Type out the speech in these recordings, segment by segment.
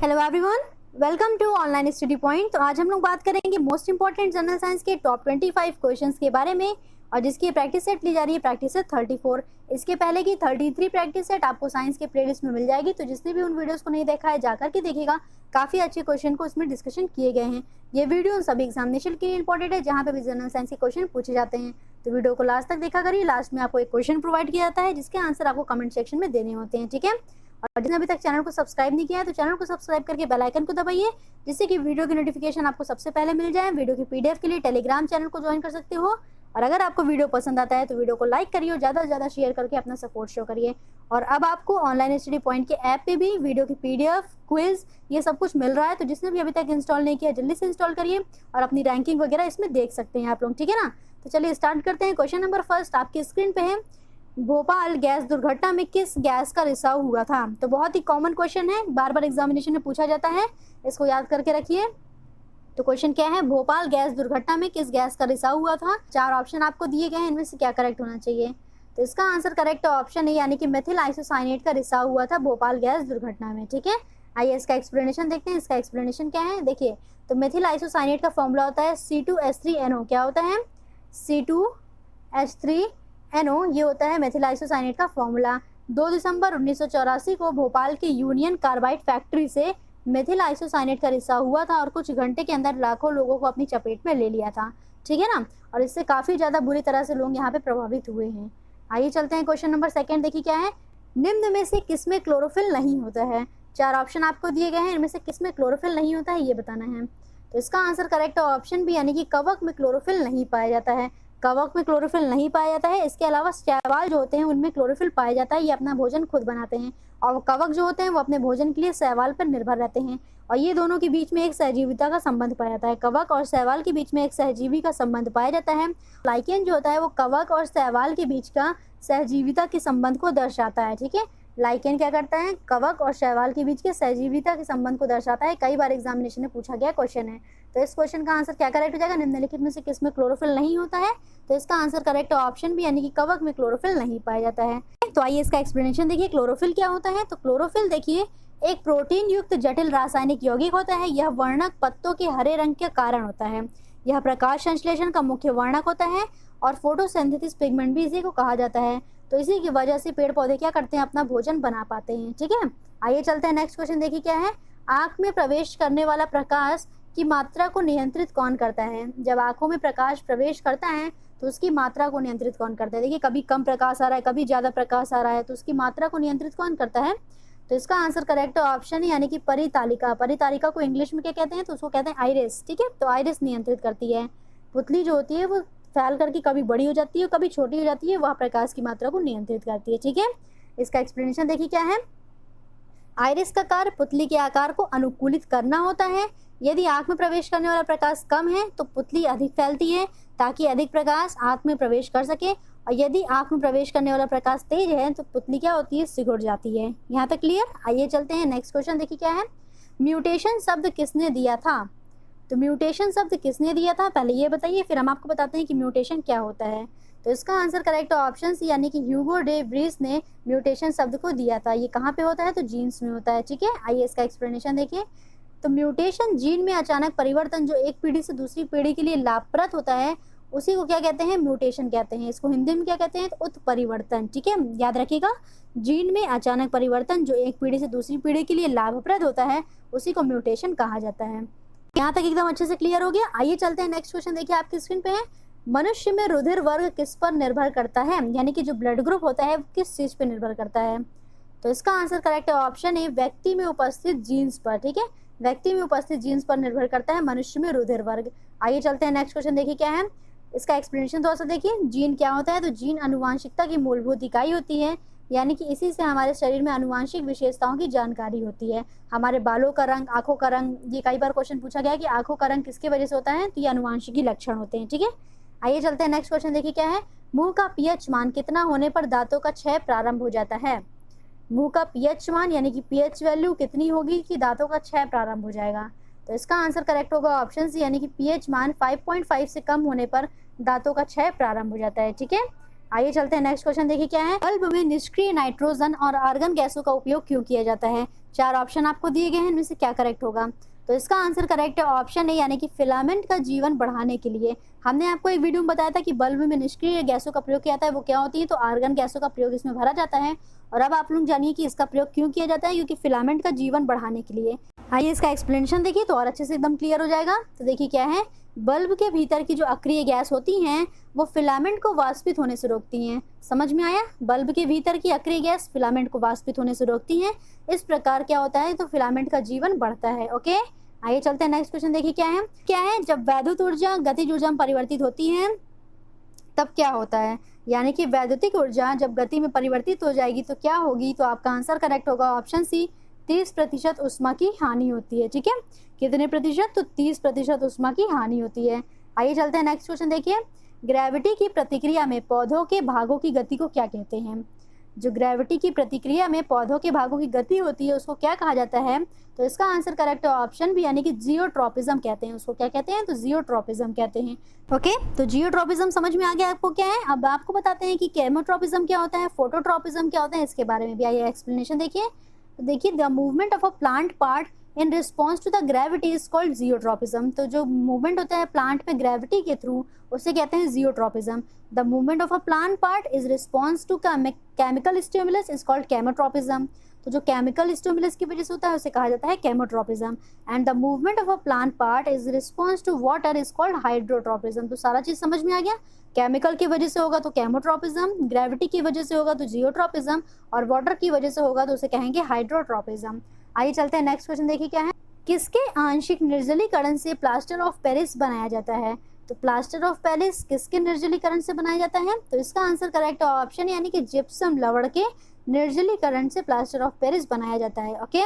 Hello everyone, welcome to online study point. तो आज हम लोग बात करेंगे मोस्ट इंपॉर्टेंट जनरल साइंस के टॉप 25 क्वेश्चंस के बारे में, और जिसकी प्रैक्टिस सेट ली जा रही है प्रैक्टिस सेट 34। इसके पहले की 33 प्रैक्टिस सेट आपको साइंस के प्लेलिस्ट में मिल जाएगी, तो जिसने भी उन वीडियोस को नहीं देखा है जाकर के देखिएगा। काफ़ी अच्छे क्वेश्चन को इसमें डिस्कशन किए गए हैं। ये वीडियो उन सभी एग्जामिनेशन के लिए इंपॉर्टेंट है जहाँ पे भी जनरल साइंस के क्वेश्चन पूछे जाते हैं। तो वीडियो को लास्ट तक देखा करिए। लास्ट में आपको एक क्वेश्चन प्रोवाइड किया जाता है जिसके आंसर आपको कमेंट सेक्शन में देने होते हैं, ठीक है। और जिसने अभी तक चैनल को सब्सक्राइब नहीं किया है तो चैनल को सब्सक्राइब करके बेल आइकन को दबाइए, जिससे कि वीडियो की नोटिफिकेशन आपको सबसे पहले मिल जाए। वीडियो की पीडीएफ के लिए टेलीग्राम चैनल को ज्वाइन कर सकते हो। और अगर आपको वीडियो पसंद आता है तो वीडियो को लाइक करिए और ज़्यादा से ज़्यादा शेयर करके अपना सपोर्ट शो करिए। और अब आपको ऑनलाइन स्टडी पॉइंट के ऐप पे भी वीडियो की पीडीएफ, क्विज, ये सब कुछ मिल रहा है। तो जिसने भी अभी तक इंस्टॉल नहीं किया जल्दी से इंस्टॉल करिए और अपनी रैंकिंग वगैरह इसमें देख सकते हैं आप लोग, ठीक है ना। तो चलिए स्टार्ट करते हैं। क्वेश्चन नंबर फर्स्ट आपकी स्क्रीन पे है, भोपाल गैस दुर्घटना में किस गैस का रिसाव हुआ था। तो बहुत ही कॉमन क्वेश्चन है, बार बार एग्जामिनेशन में पूछा जाता है, इसको याद करके रखिए। तो क्वेश्चन क्या है, भोपाल गैस दुर्घटना में किस गैस का रिसाव हुआ था। 4 ऑप्शन आपको दिए गए हैं, इनमें से क्या करेक्ट होना चाहिए। तो इसका आंसर करेक्ट ऑप्शन है, यानी कि मेथिल आइसोसाइनेट का रिसाव हुआ था भोपाल गैस दुर्घटना में, ठीक है। आइए इसका एक्सप्लेनेशन देखते हैं। इसका एक्सप्लेनेशन क्या है, देखिए। तो मेथिल आइसोसाइनेट का फॉर्मूला होता है C2H3NO। क्या होता है, C2H3NO, ये होता है मेथिल आइसोसाइनेट का फॉर्मूला। 2 दिसंबर 1984 को भोपाल की यूनियन कार्बाइड फैक्ट्री से मेथिल आइसोसाइनेट का रिसाव हुआ था और कुछ घंटे के अंदर लाखों लोगों को अपनी चपेट में ले लिया था, ठीक है ना। और इससे काफ़ी ज़्यादा बुरी तरह से लोग यहाँ पे प्रभावित हुए हैं। आइए चलते हैं क्वेश्चन नंबर सेकंड। देखिए क्या है, निम्न में से किसमें क्लोरोफिल नहीं होता है। 4 ऑप्शन आपको दिए गए हैं, इनमें से किसमें क्लोरोफिल नहीं होता है ये बताना है। तो इसका आंसर करेक्ट ऑप्शन भी, यानी कि कवक में क्लोरोफिल नहीं पाया जाता है। कवक में क्लोरोफिल नहीं पाया जाता है। इसके अलावा शैवाल जो होते हैं उनमें क्लोरोफिल पाया जाता है, ये अपना भोजन खुद बनाते हैं। और कवक जो होते हैं वो अपने भोजन के लिए शैवाल पर निर्भर रहते हैं, और ये दोनों के बीच में एक सहजीविता का संबंध पाया जाता है। कवक और शैवाल के बीच में एक सहजीवी का संबंध पाया जाता है। लाइकेन जो होता है वो कवक और शैवाल के बीच का सहजीविता के संबंध को दर्शाता है, ठीक है। लाइकेन क्या करता है, कवक और शैवाल के बीच के सहजीविता के संबंध को दर्शाता है। कई बार एग्जामिनेशन में पूछा गया क्वेश्चन है। तो इस क्वेश्चन का आंसर क्या करेक्ट हो जाएगा, निम्नलिखित में से किसमें क्लोरोफिल नहीं होता है। तो इसका आंसर करेक्ट ऑप्शन भी, यानी कि कवक में क्लोरोफिल नहीं पाया जाता है। तो आइए इसका एक्सप्लेनेशन देखिए। क्लोरोफिल क्या होता है, तो क्लोरोफिल देखिए एक प्रोटीन युक्त जटिल रासायनिक यौगिक होता है। यह वर्णक पत्तों के हरे रंग के कारण होता है। यह प्रकाश संश्लेषण का मुख्य वर्णक होता है और फोटोसिंथेसिस पिगमेंट भी इसी को कहा जाता है। तो इसी की वजह से पेड़ पौधे क्या करते हैं, अपना भोजन बना पाते हैं, ठीक है। आइए चलते हैं नेक्स्ट क्वेश्चन। देखिए क्या है, आँख में प्रवेश करने वाला प्रकाश की मात्रा को नियंत्रित कौन करता है। जब आंखों में प्रकाश प्रवेश करता है तो उसकी मात्रा को नियंत्रित कौन करता है। देखिए कभी कम प्रकाश आ रहा है, कभी ज़्यादा प्रकाश आ रहा है, तो उसकी मात्रा को नियंत्रित कौन करता है। तो इसका आंसर करेक्ट ऑप्शन है, यानी कि परितालिका। परितालिका को इंग्लिश में क्या कहते हैं, तो उसको कहते हैं आइरिस, ठीक है। तो आइरिस नियंत्रित करती है। पुतली जो होती है वो फैल करके कभी बड़ी हो जाती है कभी छोटी हो जाती है, वह प्रकाश की मात्रा को नियंत्रित करती है, ठीक है। इसका एक्सप्लेनेशन देखिए क्या है, आइरिस का कार्य पुतली के आकार को अनुकूलित करना होता है। यदि आंख में प्रवेश करने वाला प्रकाश कम है तो पुतली अधिक फैलती है ताकि अधिक प्रकाश आंख में प्रवेश कर सके, और यदि आंख में प्रवेश करने वाला प्रकाश तेज है तो पुतली क्या होती है, सिकुड़ जाती है। यहाँ तक क्लियर। आइए चलते हैं नेक्स्ट क्वेश्चन। देखिए क्या है, म्यूटेशन शब्द किसने दिया था। तो म्यूटेशन शब्द किसने दिया था, पहले ये बताइए, फिर हम आपको बताते हैं कि म्यूटेशन क्या होता है। तो इसका आंसर करेक्ट ऑप्शन सी, यानी कि ह्यूगो डे व्रीज ने म्यूटेशन शब्द को दिया था। ये कहाँ पे होता है, तो जीन्स में होता है, ठीक है। आइए इसका एक्सप्लेनेशन देखिए। तो म्यूटेशन जीन में अचानक परिवर्तन जो एक पीढ़ी से दूसरी पीढ़ी के लिए लाभप्रद होता है, उसी को क्या कहते हैं, म्यूटेशन कहते हैं। इसको हिंदी में क्या कहते हैं, तो उत्परिवर्तन, ठीक है। याद रखिएगा, जीन में अचानक परिवर्तन जो एक पीढ़ी से दूसरी पीढ़ी के लिए लाभप्रद होता है उसी को म्यूटेशन कहा जाता है। यहाँ तक एकदम अच्छे से क्लियर हो गया। आइए चलते हैं नेक्स्ट क्वेश्चन। देखिए आपकी स्क्रीन पे है, मनुष्य में रुधिर वर्ग किस पर निर्भर करता है, यानी कि जो ब्लड ग्रुप होता है किस चीज पे निर्भर करता है। तो इसका आंसर करेक्ट ऑप्शन है, व्यक्ति में उपस्थित जीन्स पर, ठीक है। व्यक्ति में उपस्थित जीन्स पर निर्भर करता है मनुष्य में रुधिर वर्ग। आइए चलते हैं नेक्स्ट क्वेश्चन। देखिए क्या है, इसका एक्सप्लेनेशन थोड़ा सा देखिए। जीन क्या होता है, तो जीन अनुवांशिकता की मूलभूत इकाई होती है, यानी कि इसी से हमारे शरीर में आनुवांशिक विशेषताओं की जानकारी होती है। हमारे बालों का रंग, आंखों का रंग, ये कई बार क्वेश्चन पूछा गया कि आंखों का रंग किसकी वजह से होता है, तो ये आनुवांशिक ही लक्षण होते हैं, ठीक है। आइए चलते हैं नेक्स्ट क्वेश्चन। देखिए क्या है, मुंह का पीएच मान कितना होने पर दांतों का क्षय प्रारंभ हो जाता है। मुंह का पीएच मान, यानी कि पीएच वैल्यू कितनी होगी कि दांतों का क्षय प्रारंभ हो जाएगा। तो इसका आंसर करेक्ट होगा ऑप्शन सी, यानी कि पीएच मान 5.5 से कम होने पर दांतों का क्षय प्रारंभ हो जाता है, ठीक है। आइए चलते हैं नेक्स्ट क्वेश्चन, देखिए क्या है। बल्ब में निष्क्रिय नाइट्रोजन और आर्गन गैसों का उपयोग क्यों किया जाता है? 4 ऑप्शन आपको दिए गए हैं, इनमें से क्या करेक्ट होगा? तो इसका आंसर करेक्ट है ऑप्शन ए, यानी कि फिलामेंट का जीवन बढ़ाने के लिए। हमने आपको एक वीडियो में बताया था कि बल्ब में निष्क्रिय गैसों का प्रयोग किया जाता है, वो क्या होती है? तो आर्गन गैसों का प्रयोग इसमें भरा जाता है। और अब आप लोग जानिए कि इसका प्रयोग क्यों किया जाता है, क्योंकि फिलामेंट का जीवन बढ़ाने के लिए। आइए इसका एक्सप्लेनेशन देखिए तो और अच्छे से एकदम क्लियर हो जाएगा। तो देखिए क्या है, बल्ब के भीतर की जो अक्रिय गैस होती हैं वो फिलामेंट को वाष्पित होने से रोकती हैं। समझ में आया? बल्ब के भीतर की अक्रिय गैस फिलामेंट को वाष्पित होने से रोकती हैं। इस प्रकार क्या होता है, तो फिलामेंट का जीवन बढ़ता है। ओके, आइए चलते हैं नेक्स्ट क्वेश्चन, देखिए क्या है जब वैद्युत ऊर्जा गतिज ऊर्जा में परिवर्तित होती है तब क्या होता है? यानी कि वैद्युतिक ऊर्जा जब गति में परिवर्तित हो जाएगी तो क्या होगी? तो आपका आंसर करेक्ट होगा ऑप्शन सी, 30% ऊष्मा की हानि होती है। ठीक है, कितने प्रतिशत? तो 30% ऊष्मा की हानि होती है। आइए चलते हैं नेक्स्ट क्वेश्चन, देखिए ग्रेविटी की प्रतिक्रिया में पौधों के भागों की गति को क्या कहते हैं? जो ग्रेविटी की प्रतिक्रिया में पौधों के भागों की गति होती है उसको क्या कहा जाता है? तो इसका आंसर करेक्ट है ऑप्शन बी, यानी कि जियोट्रॉपिज्म कहते हैं उसको। क्या कहते हैं? तो जियोट्रॉपिज्म कहते हैं। ओके, तो जियोट्रॉपिज्म समझ में आ गया आपको क्या है? अब आपको बताते हैं कि केमोट्रॉपिज्म क्या होता है, फोटोट्रॉपिज्म क्या होता है, इसके बारे में भी आइए एक्सप्लेनेशन देखिए। तो देखिए, the movement of a plant part in response to the gravity is called geotropism. तो जो मूवमेंट होता है प्लांट में ग्रेविटी के थ्रू उसे कहते हैं geotropism. The movement of a plant part is response to chemical stimulus is called chemotropism. तो जो केमिकल स्टिमुलस की वजह से होता है उसे कहा जाता है chemotropism. And the movement of a plant part is response to water is called hydrotropism. तो सारा चीज समझ में आ गया। केमिकल की वजह से होगा तो केमोट्रॉपिज्म, ग्रेविटी की वजह से होगा तो जियोट्रॉपिज्म, और वाटर की वजह से होगा तो उसे कहेंगे हाइड्रोट्रॉपिज्म। आइए चलते हैं नेक्स्ट क्वेश्चन, देखिए क्या है। किसके आंशिक निर्जलीकरण से प्लास्टर ऑफ पेरिस बनाया जाता है? तो प्लास्टर ऑफ पेरिस किसके निर्जलीकरण से बनाया जाता है? तो इसका आंसर करेक्ट ऑप्शन यानी कि जिप्सम लवण के निर्जलीकरण से प्लास्टर ऑफ पेरिस बनाया जाता है। ओके,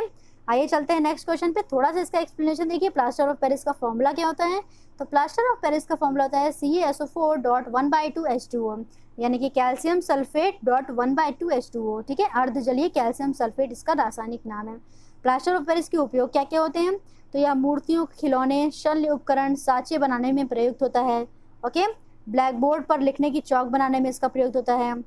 आइए चलते हैं नेक्स्ट क्वेश्चन पे, थोड़ा सा इसका एक्सप्लेनेशन देखिए। प्लास्टर ऑफ पेरिस का फॉर्मूला क्या होता है? तो प्लास्टर ऑफ पेरिस का फॉर्मूला होता है CaSO4.1/2H2O, यानी कि कैल्शियम सल्फेट डॉट 1/2H2O। ठीक है, अर्धजलीय कैल्शियम सल्फेट इसका रासायनिक नाम है। प्लास्टर ऑफ पेरिस के उपयोग क्या क्या होते हैं? तो यह मूर्तियों, खिलौने, शल्य उपकरण, साँचे बनाने में प्रयुक्त होता है। ओके, ब्लैक बोर्ड पर लिखने की चौक बनाने में इसका प्रयोग होता है।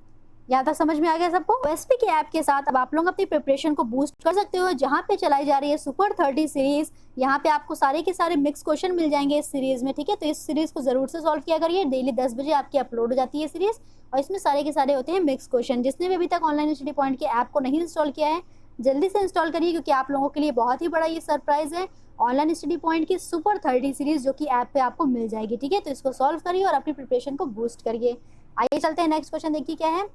यहाँ तक समझ में आ गया सबको? OSP के ऐप के साथ अब आप लोग अपनी प्रिपरेशन को बूस्ट कर सकते हो, जहाँ पे चलाई जा रही है सुपर 30 सीरीज। यहाँ पे आपको सारे के सारे मिक्स क्वेश्चन मिल जाएंगे इस सीरीज में। ठीक है, तो इस सीरीज को जरूर से सॉल्व किया करिए। डेली 10 बजे आपकी अपलोड हो जाती है सीरीज, और इसमें सारे के सारे होते हैं मिक्स क्वेश्चन। जिसने भी अभी तक ऑनलाइन स्टडी पॉइंट के ऐप को नहीं इंस्टॉल किया है जल्दी से इंस्टॉल करिए, क्योंकि आप लोगों के लिए बहुत ही बड़ा ये सरप्राइज है। ऑनलाइन स्टडी पॉइंट की सुपर 30 सीरीज जो कि ऐप पे आपको मिल जाएगी। ठीक है, तो इसको सॉल्व करिए और अपनी प्रिपरेशन को बूस्ट करिए। आइए चलते हैं नेक्स्ट क्वेश्चन, देखिए क्या है।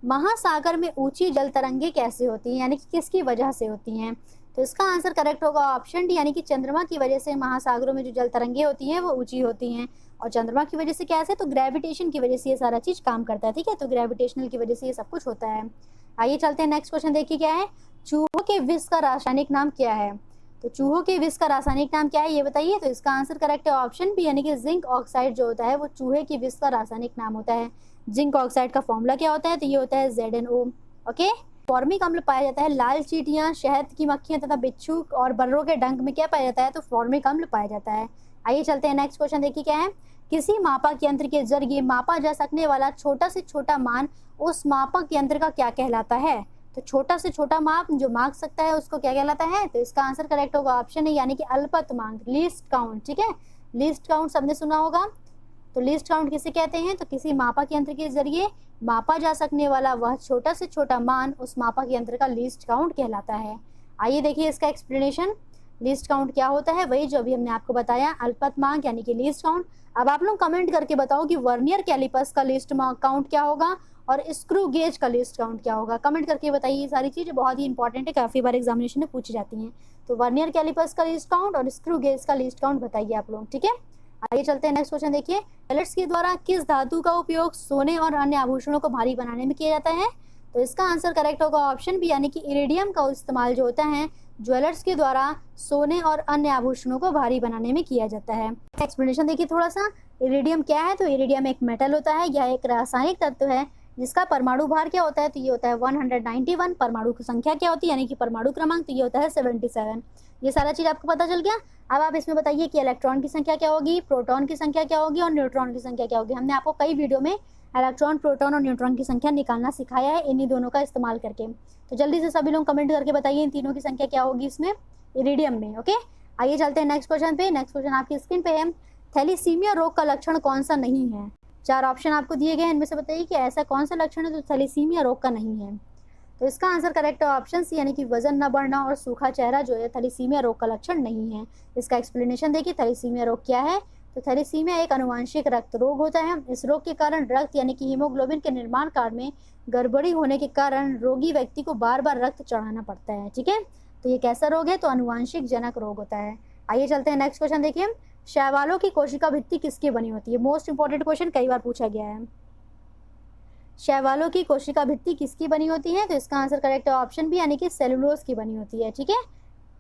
महासागर में ऊंची जल तरंगे कैसे होती हैं, यानी कि किसकी वजह से होती हैं? तो इसका आंसर करेक्ट होगा ऑप्शन डी, यानी कि चंद्रमा की वजह से महासागरों में जो जल तरंगे होती हैं वो ऊंची होती हैं। और चंद्रमा की वजह से कैसे? तो ग्रेविटेशन की वजह से ये सारा चीज काम करता है। ठीक है, तो ग्रेविटेशनल की वजह से ये सब कुछ होता है। आइए चलते हैं नेक्स्ट क्वेश्चन, देखिए क्या है। चूहों के विष का रासायनिक नाम क्या है? तो चूहों के विष का रासायनिक नाम क्या है ये बताइए। तो इसका आंसर करेक्ट है ऑप्शन बी, यानी कि जिंक ऑक्साइड जो होता है वो चूहे के विष का रासायनिक नाम होता है। जिंक ऑक्साइड का फॉर्मूला क्या होता है? तो ये होता है ZnO। ओके, फॉर्मिक अम्ल पाया जाता है लाल चींटियां, शहद की मक्खियां तथा बिच्छू और बर्रों के डंक में क्या पाया जाता है? तो फॉर्मिक अम्ल पाया जाता है। आइए चलते हैं नेक्स्ट क्वेश्चन, देखिए क्या है। किसी मापक यंत्र के जरिए मापा जा सकने वाला छोटा से छोटा मान उस मापक यंत्र का क्या कहलाता है? तो छोटा से छोटा माप जो माप सकता है उसको क्या कहलाता है? तो इसका आंसर करेक्ट होगा ऑप्शन है, यानी कि अल्पतमांक, लीस्ट काउंट। ठीक है, लीस्ट काउंट सबने सुना होगा। तो लीस्ट काउंट किसे कहते हैं? तो किसी मापक यंत्र के जरिए मापा जा सकने वाला वह छोटा से छोटा मान उस मापक यंत्र का लीस्ट काउंट कहलाता है। आइए देखिए इसका एक्सप्लेनेशन। लीस्ट काउंट क्या होता है? वही जो अभी हमने आपको बताया, अल्पतमांक यानी कि लीस्ट काउंट। अब आप लोग कमेंट करके बताओ कि वर्नियर कैलिपर्स का लीस्ट काउंट क्या होगा और स्क्रू गेज का लीस्ट काउंट क्या होगा। कमेंट करके बताइए, ये सारी चीज़ें बहुत ही इंपॉर्टेंट है, काफ़ी बार एग्जामिनेशन में पूछी जाती हैं। तो वर्नियर कैलिपर्स का लीस्ट काउंट और स्क्रू गेज का लीस्ट काउंट बताइए आप लोग। ठीक है, आइए चलते हैं नेक्स्ट क्वेश्चन, देखिए ज्वेलर्स के द्वारा किस धातु का उपयोग सोने और अन्य आभूषणों को भारी बनाने में किया जाता है? तो इसका आंसर करेक्ट होगा ऑप्शन बी, यानी कि इरिडियम का इस्तेमाल जो होता है ज्वेलर्स के द्वारा सोने और अन्य आभूषणों को भारी बनाने में किया जाता है। एक्सप्लेनेशन देखिए थोड़ा सा। इरिडियम क्या है? तो इरिडियम एक मेटल होता है, यह एक रासायनिक तत्व है जिसका परमाणु भार क्या होता है? तो ये होता है 191। परमाणु की संख्या क्या होती है, यानी कि परमाणु क्रमांक? तो ये होता है 77। ये सारा चीज़ आपको पता चल गया। अब आप इसमें बताइए कि इलेक्ट्रॉन की संख्या क्या होगी, प्रोटॉन की संख्या क्या होगी और न्यूट्रॉन की संख्या क्या होगी। हमने आपको कई वीडियो में इलेक्ट्रॉन, प्रोटॉन और न्यूट्रॉन की संख्या निकालना सिखाया है इन्हीं दोनों का इस्तेमाल करके। तो जल्दी से सभी लोग कमेंट करके बताइए इन तीनों की संख्या क्या होगी इसमें इरिडियम में। ओके, आइए चलते हैं नेक्स्ट क्वेश्चन पे। नेक्स्ट क्वेश्चन आपकी स्क्रीन पे है, थैलीसीमिया रोग का लक्षण कौन सा नहीं है? 4 ऑप्शन आपको दिए गए हैं, इनमें से बताइए कि ऐसा कौन सा लक्षण है जो थैलीसीमिया रोग का नहीं है। तो इसका आंसर करेक्ट है ऑप्शन सी, यानी कि वजन न बढ़ना और सूखा चेहरा जो है थैलीसीमिया रोग का लक्षण नहीं है। इसका एक्सप्लेनेशन देखिए, थैलीसीमिया रोग क्या है। तो थैलीसीमिया एक आनुवंशिक रक्त रोग होता है। इस रोग के कारण रक्त यानी कि हीमोग्लोबिन के निर्माण कार्य में गड़बड़ी होने के कारण रोगी व्यक्ति को बार बार रक्त चढ़ाना पड़ता है। ठीक है, तो ये कैसा रोग है? तो आनुवंशिक जनक रोग होता है। आइए चलते हैं नेक्स्ट क्वेश्चन देखिए, शैवालों की कोशिका भित्ति किसकी बनी होती है? मोस्ट इंपॉर्टेंट क्वेश्चन, कई बार पूछा गया है। शैवालों की कोशिका भित्ति किसकी बनी होती है? तो इसका आंसर करेक्ट है ऑप्शन बी, यानी कि सेलुलोज की बनी होती है। ठीक है,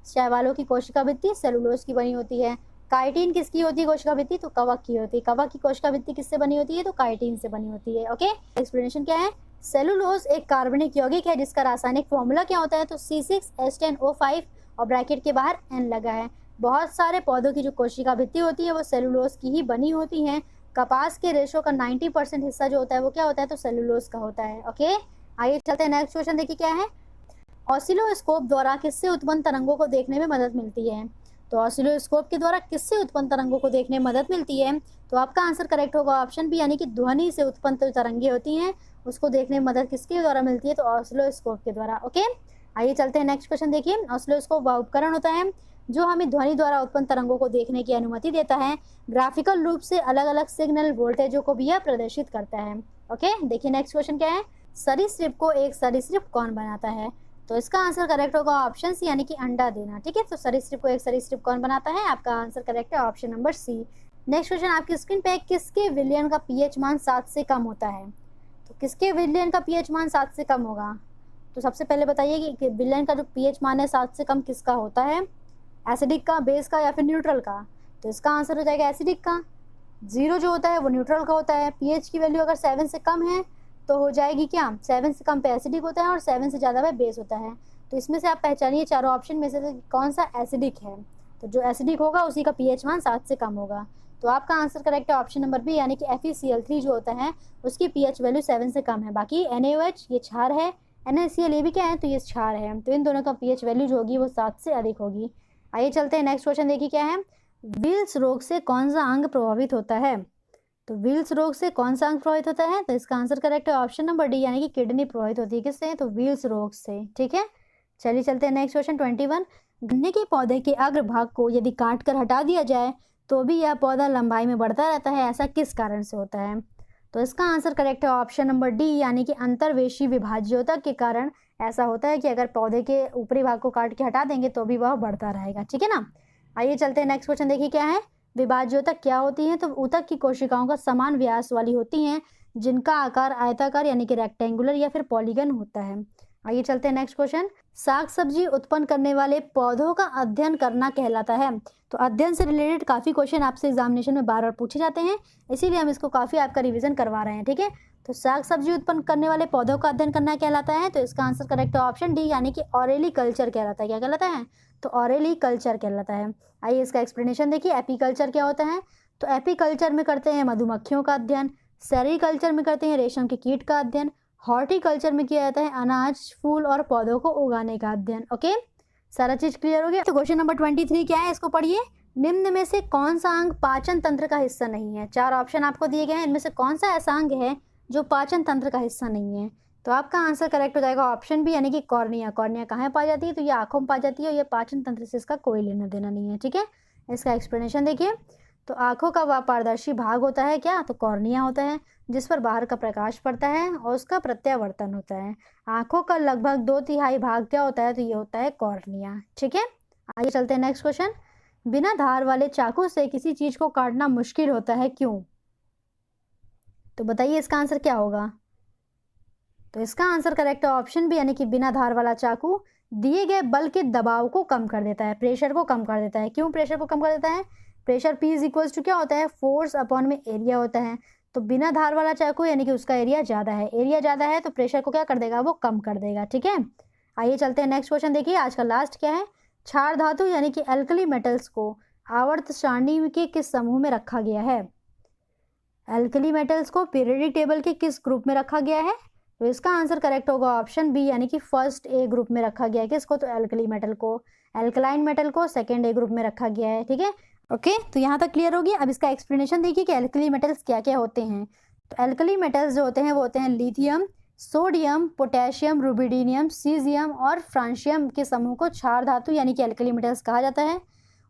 शैवालों की कोशिका भित्ति सेलुलोज की बनी होती है। काइटिन किसकी होती है कोशिका भित्ति? तो कवक की होती है। कवक की कोशिका भित्ति किससे बनी होती है? तो काइटिन से बनी होती है। ओके, एक्सप्लेनेशन क्या है? सेलुलोज एक कार्बनिक यौगिक है जिसका रासायनिक फॉर्मूला क्या होता है? तो C6H10O5 और ब्रैकेट के बाहर N लगा है। बहुत सारे पौधों की जो कोशिका भित्ति होती है वो सेलुलोज की ही बनी होती है। कपास के रेशो का 90% हिस्सा जो होता है वो क्या होता है? तो सेलुलोज का होता है। ओके, आइए चलते हैं नेक्स्ट क्वेश्चन देखिए क्या है। ऑसिलोस्कोप द्वारा किससे उत्पन्न तरंगों को देखने में मदद मिलती है? तो ऑसिलोस्कोप के द्वारा किससे उत्पन्न तरंगों को देखने में मदद मिलती है? तो आपका आंसर करेक्ट होगा ऑप्शन बी, यानी कि ध्वनि से उत्पन्न जो तरंगे होती हैं उसको देखने में मदद किसके द्वारा मिलती है? तो ऑसिलोस्कोप के द्वारा। ओके, आइए चलते हैं नेक्स्ट क्वेश्चन देखिए। ऑसिलोस्कोप वह उपकरण होता है जो हमें ध्वनि द्वारा उत्पन्न तरंगों को देखने की अनुमति देता है। ग्राफिकल रूप से अलग अलग सिग्नल वोल्टेजों को भी यह प्रदर्शित करता है। ओके, देखिए नेक्स्ट क्वेश्चन क्या है। सरीसृप को एक सरीसृप कौन बनाता है? तो इसका आंसर करेक्ट होगा ऑप्शन सी, यानी कि अंडा देना। ठीक है, तो सरीसृप को एक सरीसृप कौन बनाता है? आपका आंसर करेक्ट है option number C. Next question आपकी स्क्रीन पे, किसके विलयन का पीएच मान 7 से कम होता है? तो किसके विलयन का पीएच मान 7 से कम होगा? तो सबसे पहले बताइए कि विलयन का जो पीएच मान है 7 से कम किसका होता है? एसिडिक का, बेस का, या फिर न्यूट्रल का? तो इसका आंसर हो जाएगा एसिडिक का। 0 जो होता है वो न्यूट्रल का होता है। पीएच की वैल्यू अगर 7 से कम है तो हो जाएगी क्या? 7 से कम पे एसिडिक होता है और 7 से ज़्यादा पे बेस होता है। तो इसमें से आप पहचानिए चारों ऑप्शन में से कौन सा एसिडिक है। तो जो एसिडिक होगा उसी का पीएच मान 7 से कम होगा। तो आपका आंसर करेक्ट है ऑप्शन नंबर बी, यानी कि FeCl3 जो होता है उसकी पीएच वैल्यू 7 से कम है। बाकी NaOH ये क्षार है, NaCl ये भी क्या है? तो ये क्षार है। तो इन दोनों का पीएच वैल्यू जो होगी वो 7 से अधिक होगी। आइए चलते हैं नेक्स्ट क्वेश्चन देखिए क्या है। विल्स रोग से कौन सा अंग प्रभावित होता है? तो विल्स रोग से कौन सा अंग प्रभावित होता है? तो इसका आंसर करेक्ट है ऑप्शन नंबर डी, यानी कि किडनी प्रभावित होती है। किससे? तो विल्स रोग से। ठीक है, चलिए चलते हैं नेक्स्ट क्वेश्चन 21। गन्ने के पौधे के अग्रभाग को यदि काट कर हटा दिया जाए तो भी यह पौधा लंबाई में बढ़ता रहता है, ऐसा किस कारण से होता है? तो इसका आंसर करेक्ट है ऑप्शन नंबर डी, यानी कि अंतर्वेशी विभाज्यता के कारण ऐसा होता है कि अगर पौधे के ऊपरी भाग को काट के हटा देंगे तो भी वह बढ़ता रहेगा। ठीक है ना, आइए चलते हैं नेक्स्ट क्वेश्चन देखिए क्या है। विभाज्योतक क्या होती है? तो ऊतक की कोशिकाओं का समान व्यास वाली होती हैं जिनका आकार आयताकार यानी कि रेक्टेंगुलर या फिर पॉलीगन होता है। आइए चलते हैं नेक्स्ट क्वेश्चन। साग सब्जी उत्पन्न करने वाले पौधों का अध्ययन करना कहलाता है। तो अध्ययन से रिलेटेड काफ़ी क्वेश्चन आपसे एग्जामिनेशन में बार बार पूछे जाते हैं, इसीलिए हम इसको काफ़ी आपका रिवीजन करवा रहे हैं। ठीक है, तो साग सब्जी उत्पन्न करने वाले पौधों का अध्ययन करना कहलाता है। तो इसका आंसर करेक्ट है ऑप्शन डी, यानी कि ऑरेली कल्चर कहलाता है। क्या कहलाता है? तो ऑरेली कल्चर कहलाता है। आइए इसका एक्सप्लेनेशन देखिए। एपीकल्चर क्या होता है? तो एपीकल्चर में करते हैं मधुमक्खियों का अध्ययन, सेरीकल्चर में करते हैं रेशम के कीट का अध्ययन, हॉर्टिकल्चर में किया जाता है अनाज, फूल और पौधों को उगाने का अध्ययन। ओके, सारा चीज क्लियर हो गया? तो क्वेश्चन नंबर 23 क्या है, इसको पढ़िए। निम्न में से कौन सा अंग पाचन तंत्र का हिस्सा नहीं है? 4 ऑप्शन आपको दिए गए हैं, इनमें से कौन सा ऐसा अंग है जो पाचन तंत्र का हिस्सा नहीं है? तो आपका आंसर करेक्ट हो जाएगा ऑप्शन बी, यानी कि कॉर्निया। कॉर्निया कहाँ पाई जाती है? तो ये आंखों में पाई जाती है और ये पाचन तंत्र से इसका कोई लेना देना नहीं है। ठीक है, इसका एक्सप्लेनेशन देखिए। तो आंखों का वह पारदर्शी भाग होता है क्या? तो कॉर्निया होता है, जिस पर बाहर का प्रकाश पड़ता है और उसका प्रत्यावर्तन होता है। आंखों का लगभग 2/3 भाग क्या होता है? तो ये होता है कॉर्निया। ठीक है, आइए चलते हैं नेक्स्ट क्वेश्चन। बिना धार वाले चाकू से किसी चीज को काटना मुश्किल होता है, क्यों? तो बताइए इसका आंसर क्या होगा? तो इसका आंसर करेक्ट है ऑप्शन बी, यानी कि बिना धार वाला चाकू दिए गए बल के दबाव को कम कर देता है, प्रेशर को कम कर देता है। क्यों प्रेशर को कम कर देता है? प्रेशर P = क्या होता है? फोर्स अपॉन में एरिया होता है। तो बिना धार वाला चाकू यानी कि उसका एरिया ज़्यादा है, एरिया ज़्यादा है तो प्रेशर को क्या कर देगा? वो कम कर देगा। ठीक है, आइए चलते हैं नेक्स्ट क्वेश्चन देखिए। आज का लास्ट क्या है? क्षार धातु यानी कि एल्कली मेटल्स को आवर्त सारणी के किस समूह में रखा गया है? एल्कली मेटल्स को पीरियडिक टेबल के किस ग्रुप में रखा गया है? तो इसका आंसर करेक्ट होगा ऑप्शन बी, यानी कि फर्स्ट ए ग्रुप में रखा गया है। किसको? तो एल्कली मेटल को। एल्कलाइन मेटल को सेकेंड ए ग्रुप में रखा गया है। ठीक है, ओके, तो यहाँ तक क्लियर होगी। अब इसका एक्सप्लेनेशन देखिए कि एल्कली मेटल्स क्या क्या होते हैं। तो एल्कली मेटल्स जो होते हैं वो होते हैं lithium, sodium, potassium, rubidium, caesium और फ्रांशियम के समूह को क्षार धातु यानी कि एल्कली मेटल्स कहा जाता है।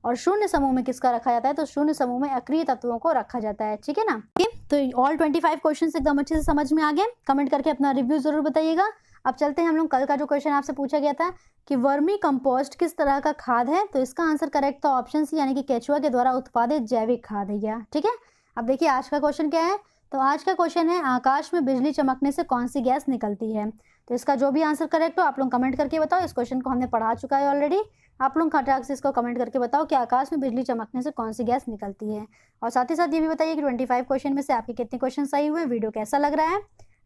और शून्य समूह में किसका रखा जाता है? तो शून्य समूह में अक्रिय तत्वों को रखा जाता है। ठीक है ना? तो ऑल 25 क्वेश्चन एकदम अच्छे से समझ में आ गए। कमेंट करके अपना रिव्यू जरूर बताइएगा। अब चलते हैं हम लोग कल का जो क्वेश्चन आपसे पूछा गया था कि वर्मी कंपोस्ट किस तरह का खाद है? तो इसका आंसर करेक्ट था ऑप्शन सी, यानी कि केचुआ के द्वारा उत्पादित जैविक खाद है यह। ठीक है, अब देखिए आज का क्वेश्चन क्या है। तो आज का क्वेश्चन है आकाश में बिजली चमकने से कौन सी गैस निकलती है? तो इसका जो भी आंसर करेक्ट हो आप लोग कमेंट करके बताओ। इस क्वेश्चन को हमने पढ़ा चुका है ऑलरेडी। आप लोग खटाक से इसको कमेंट करके बताओ कि आकाश में बिजली चमकने से कौन सी गैस निकलती है। और साथ ही साथ ये भी बताइए कि 25 क्वेश्चन में से आपके कितने क्वेश्चन सही हुए। वीडियो कैसा लग रहा है?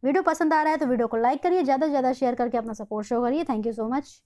वीडियो पसंद आ रहा है तो वीडियो को लाइक करिए, ज़्यादा से ज़्यादा शेयर करके अपना सपोर्ट शो करिए। Thank you so much.